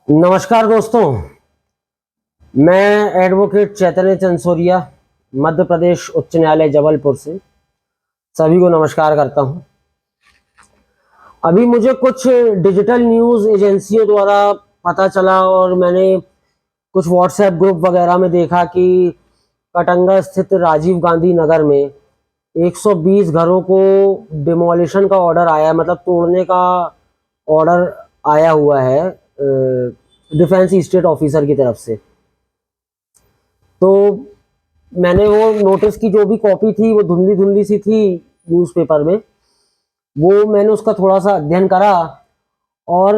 नमस्कार दोस्तों, मैं एडवोकेट चैतन्य चंसोरिया मध्य प्रदेश उच्च न्यायालय जबलपुर से सभी को नमस्कार करता हूं। अभी मुझे कुछ डिजिटल न्यूज़ एजेंसियों द्वारा पता चला और मैंने कुछ व्हाट्सएप ग्रुप वगैरह में देखा कि कटंगा स्थित राजीव गांधी नगर में 120 घरों को डिमोलिशन का ऑर्डर आया है, मतलब तोड़ने का ऑर्डर आया हुआ है डिफेंस स्टेट ऑफिसर की तरफ से। तो मैंने वो नोटिस की जो भी कॉपी थी वो धुंधली धुंधली सी थी न्यूज़पेपर में, वो मैंने उसका थोड़ा सा अध्ययन करा और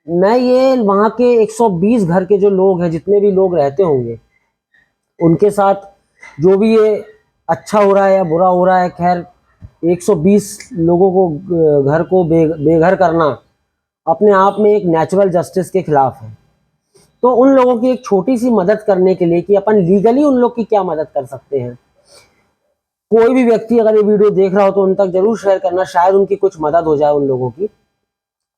मैं ये वहाँ के 120 घर के जो लोग हैं, जितने भी लोग रहते होंगे, उनके साथ जो भी ये अच्छा हो रहा है या बुरा हो रहा है, खैर 120 लोगों को घर को बेघर करना अपने आप में एक नेचुरल जस्टिस के खिलाफ है। तो उन लोगों की एक छोटी सी मदद करने के लिए कि अपन लीगली उन लोग की क्या मदद कर सकते हैं, कोई भी व्यक्ति अगर ये वीडियो देख रहा हो तो उन तक जरूर शेयर करना, शायद उनकी कुछ मदद हो जाए उन लोगों की,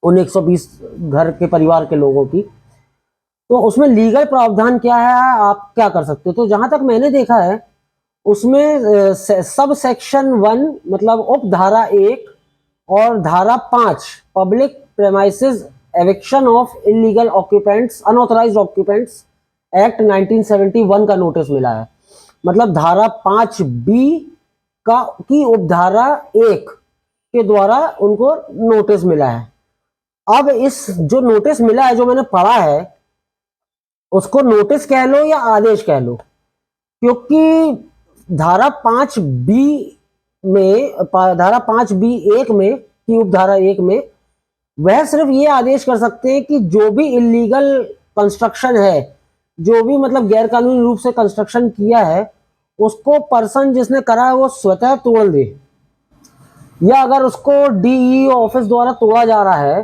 उन 120 घर के परिवार के लोगों की। तो उसमें लीगल प्रावधान क्या है, आप क्या कर सकते हो। तो जहां तक मैंने देखा है उसमें सब सेक्शन 1 मतलब उप धारा 1 और धारा 5 public premises eviction of illegal occupants unauthorised occupants act 1971 का नोटिस मिला है। मतलब धारा 5B का की उपधारा 1 के द्वारा उनको नोटिस मिला है। अब इस जो नोटिस मिला है, जो मैंने पढ़ा है, उसको नोटिस कह लो या आदेश कह लो, क्योंकि धारा 5B में धारा 5B1 में की उपधारा 1 में वह सिर्फ ये आदेश कर सकते हैं कि जो भी इलीगल कंस्ट्रक्शन है, जो भी मतलब गैरकानूनी रूप से कंस्ट्रक्शन किया है, उसको पर्सन जिसने करा है वो स्वतः तोड़ दे, या अगर उसको डीईओ ऑफिस द्वारा तोड़ा जा रहा है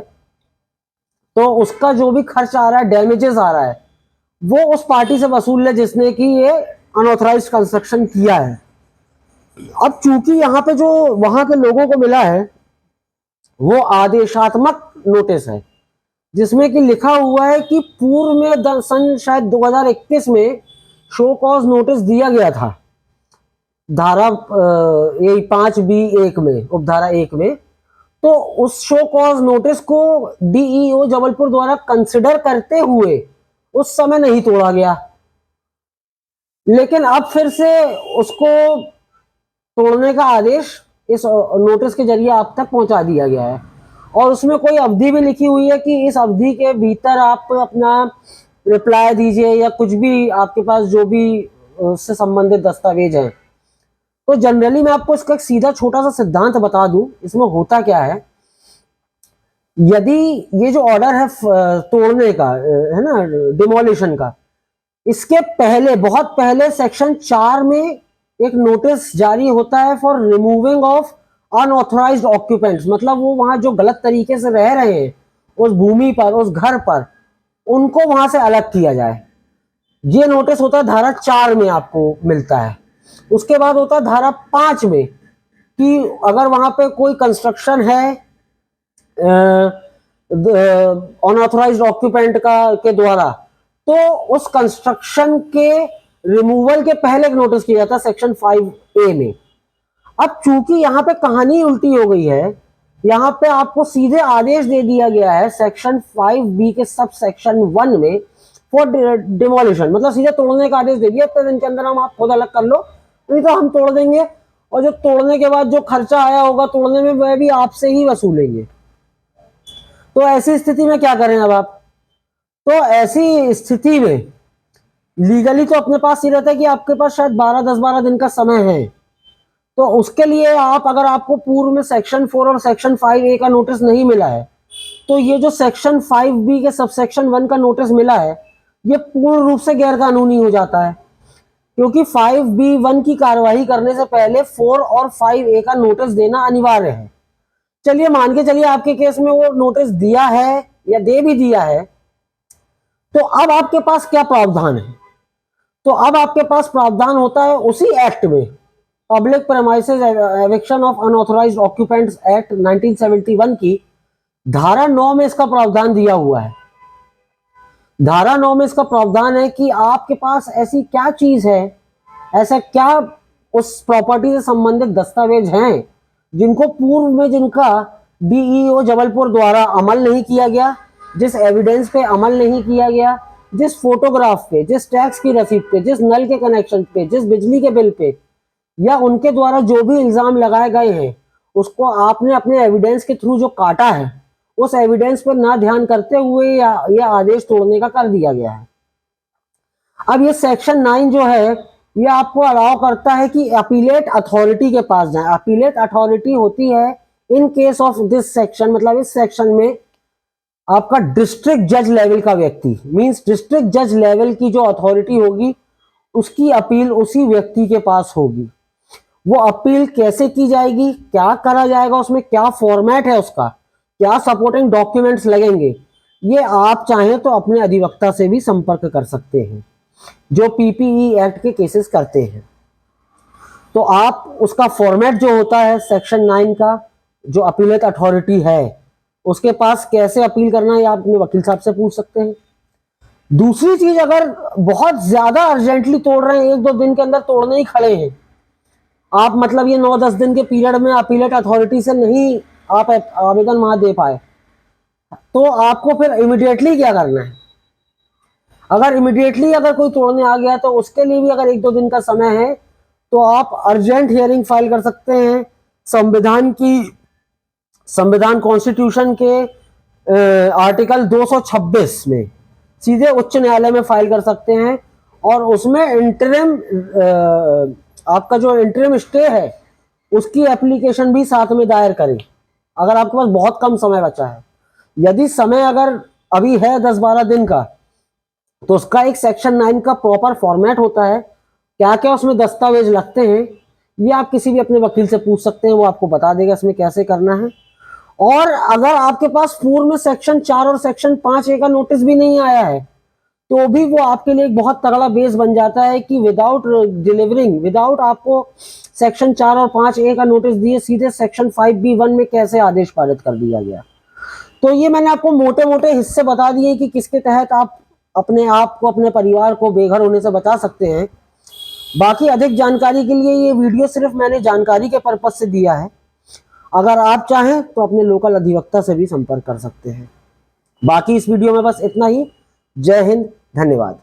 तो उसका जो भी खर्च आ रहा है, डैमेजेस आ रहा है, वो उस पार्टी से वसूल ले जिसने कि ये अनऑथराइज्ड कंस्ट्रक्शन किया है। अब चूंकि यहाँ पे जो वहां के लोगों को मिला है वो आदेशात्मक नोटिस है, जिसमें कि लिखा हुआ है कि पूर्व में सन शायद 2021 में शो कॉज नोटिस दिया गया था धारा 5B1 में, उपधारा 1 में। तो उस शो कॉज नोटिस को डीईओ जबलपुर द्वारा कंसिडर करते हुए उस समय नहीं तोड़ा गया, लेकिन अब फिर से उसको तोड़ने का आदेश इस नोटिस के जरिए आप तक पहुंचा दिया गया है। और उसमें कोई अवधि भी लिखी हुई है कि इस अवधि के भीतर आप अपना रिप्लाई दीजिए या कुछ भी आपके पास जो भी उससे संबंधित दस्तावेज हैं। तो जनरली मैं आपको इसका एक सीधा छोटा सा सिद्धांत बता दूं, इसमें होता क्या है। यदि ये जो ऑर्डर है तोड़ने का है ना, डिमोलिशन का, इसके पहले बहुत पहले सेक्शन 4 में एक नोटिस जारी होता है for removing of unauthorised occupants, मतलब वो वहां जो गलत तरीके से रह रहे हैं उस भूमि पर, उस घर पर, उनको वहां से अलग किया जाए। ये नोटिस होता है धारा 4 में आपको मिलता है। उसके बाद होता है धारा 5 में कि अगर वहां पे कोई कंस्ट्रक्शन है अनऑथराइज्ड ऑक्यूपेंट का के द्वारा, तो उस कंस्ट्रक्शन के रिमूवल के पहले नोटिस किया जाता है सेक्शन 5A में। अब चूंकि यहाँ पे कहानी उल्टी हो गई है, यहाँ पे आपको सीधे आदेश दे दिया गया है सेक्शन 5B के सब सेक्शन 1 में फॉर डिमोलिशन, मतलब सीधे तोड़ने का आदेश दे दिया। इतने दिन के अंदर हम आप खुद अलग कर लो, नहीं तो हम तोड़ देंगे, और जो तोड़ने के बाद जो खर्चा आया होगा तोड़ने में वह भी आपसे ही वसूलेंगे। तो ऐसी स्थिति में क्या करें अब आप। तो ऐसी स्थिति में लीगली तो अपने पास ये रहता है कि आपके पास शायद 10-12 दिन का समय है। तो उसके लिए आप, अगर आपको पूर्व में सेक्शन 4 और सेक्शन 5A का नोटिस नहीं मिला है, तो ये जो सेक्शन 5B के सब सेक्शन 1 का नोटिस मिला है, ये पूर्ण रूप से गैर कानूनी हो जाता है, क्योंकि 5B1 की कार्यवाही करने से पहले 4 और 5A का नोटिस देना अनिवार्य है। चलिए मान के चलिए आपके केस में वो नोटिस दिया है या दे भी दिया है, तो अब आपके पास क्या प्रावधान है। तो अब आपके पास प्रावधान होता है उसी एक्ट में, public premises eviction of unauthorised occupants act 1971 की धारा 9 में इसका प्रावधान दिया हुआ है। धारा 9 में इसका प्रावधान है कि आपके पास ऐसी क्या चीज है, ऐसा क्या उस प्रॉपर्टी से संबंधित दस्तावेज हैं जिनको पूर्व में जिनका डीईओ जबलपुर द्वारा अमल नहीं किया गया, जिस एविडेंस पे अमल नहीं किया गया, जिस फोटोग्राफ पे, जिस टैक्स की रसीद पे, जिस नल के कनेक्शन पे, जिस बिजली के बिल पे, या उनके द्वारा जो भी इल्जाम लगाए गए हैं उसको आपने अपने एविडेंस के थ्रू जो काटा है, उस एविडेंस पर ना ध्यान करते हुए या ये आदेश तोड़ने का कर दिया गया है। अब ये सेक्शन 9 जो है ये आपको अलाउ करता है कि अपीलेट अथॉरिटी के पास जाए। अपीलेट अथॉरिटी होती है in case of this section, मतलब इस सेक्शन में आपका डिस्ट्रिक्ट जज लेवल का व्यक्ति, मींस डिस्ट्रिक्ट जज लेवल की जो अथॉरिटी होगी उसकी अपील उसी व्यक्ति के पास होगी। वो अपील कैसे की जाएगी, क्या करा जाएगा, उसमें क्या फॉर्मेट है, उसका क्या सपोर्टिंग डॉक्यूमेंट्स लगेंगे, ये आप चाहें तो अपने अधिवक्ता से भी संपर्क कर सकते हैं जो पीपीई एक्ट के केसेस करते हैं। तो आप उसका फॉर्मेट जो होता है सेक्शन 9 का, जो अपीलेट अथॉरिटी है उसके पास कैसे अपील करना है, आप अपने वकील साहब से पूछ सकते हैं। दूसरी चीज, अगर बहुत ज्यादा अर्जेंटली तोड़ रहे हैं, 1-2 दिन के अंदर तोड़ने ही खड़े हैं आप, मतलब ये 9-10 दिन के पीरियड में अपीलेट अथॉरिटी से नहीं आप आवेदन वहां दे पाए, तो आपको फिर इमिडिएटली क्या करना है। अगर इमिडिएटली अगर कोई तोड़ने आ गया तो उसके लिए भी अगर 1-2 दिन का समय है तो आप अर्जेंट हियरिंग फाइल कर सकते हैं संविधान कॉन्स्टिट्यूशन के आर्टिकल 226 में, सीधे उच्च न्यायालय में फाइल कर सकते हैं और उसमें इंटरिम आपका जो इंटरिम स्टे है उसकी एप्लीकेशन भी साथ में दायर करें अगर आपके पास बहुत कम समय बचा है। यदि समय अगर अभी है 10-12 दिन का तो उसका एक सेक्शन 9 का प्रॉपर फॉर्मेट होता है, क्या क्या उसमें दस्तावेज लगते हैं ये आप किसी भी अपने वकील से पूछ सकते हैं, वो आपको बता देगा इसमें कैसे करना है। और अगर आपके पास पूर्व में सेक्शन 4 और सेक्शन 5A का नोटिस भी नहीं आया है तो भी वो आपके लिए एक बहुत तगड़ा बेस बन जाता है कि विदाउट आपको सेक्शन 4 और 5A का नोटिस दिए सीधे सेक्शन 5B1 में कैसे आदेश पारित कर दिया गया। तो ये मैंने आपको मोटे मोटे हिस्से बता दिए कि किसके तहत आप अपने आप को, अपने परिवार को बेघर होने से बचा सकते हैं। बाकी अधिक जानकारी के लिए ये वीडियो सिर्फ मैंने जानकारी के पर्पज से दिया है, अगर आप चाहें तो अपने लोकल अधिवक्ता से भी संपर्क कर सकते हैं। बाकी इस वीडियो में बस इतना ही। जय हिंद, धन्यवाद।